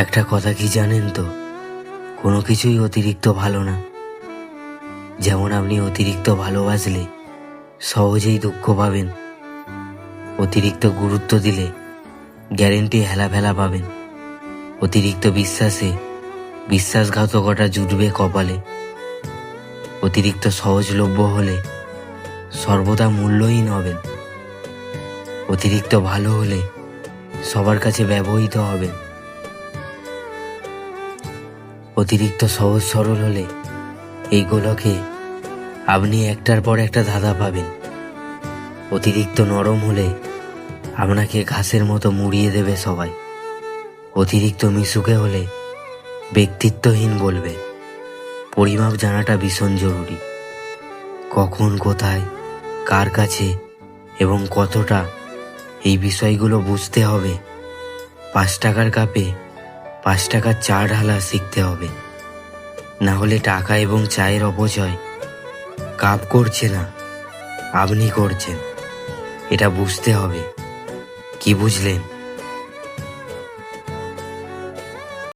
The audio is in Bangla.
একটা কথা কি জানেন তো, কোনো কিছুই অতিরিক্ত ভালো না। যেমন আপনি অতিরিক্ত ভালোবাসলে সহজেই দুঃখ পাবেন, অতিরিক্ত গুরুত্ব দিলে গ্যারেন্টি হেলাফেলা পাবেন, অতিরিক্ত বিশ্বাসে বিশ্বাসঘাতকতা জুটবে কপালে, অতিরিক্ত সহজলভ্য হলে সর্বদা মূল্যহীন হবেন, অতিরিক্ত ভালো হলে সবার কাছে ব্যবহৃত হবেন, অতিরিক্ত সহজ সরল হলে এই গোলকে আপনি একটার পর একটা ধাঁধা পাবেন, অতিরিক্ত নরম হলে আপনাকে ঘাসের মতো মুড়িয়ে দেবে সবাই, অতিরিক্ত মিশুকে হলে ব্যক্তিত্বহীন বলবে। পরিমাপ জানাটা ভীষণ জরুরি। কখন, কোথায়, কার কাছে এবং কতটা, এই বিষয়গুলো বুঝতে হবে। 5 টাকার কাপে 5 টাকার চা ঢালা শিখতে হবে, না হলে টাকা এবং চায়ের অপচয় কাপ করছে না, আপনি করছেন। এটা বুঝতে হবে। কি বুঝলেন?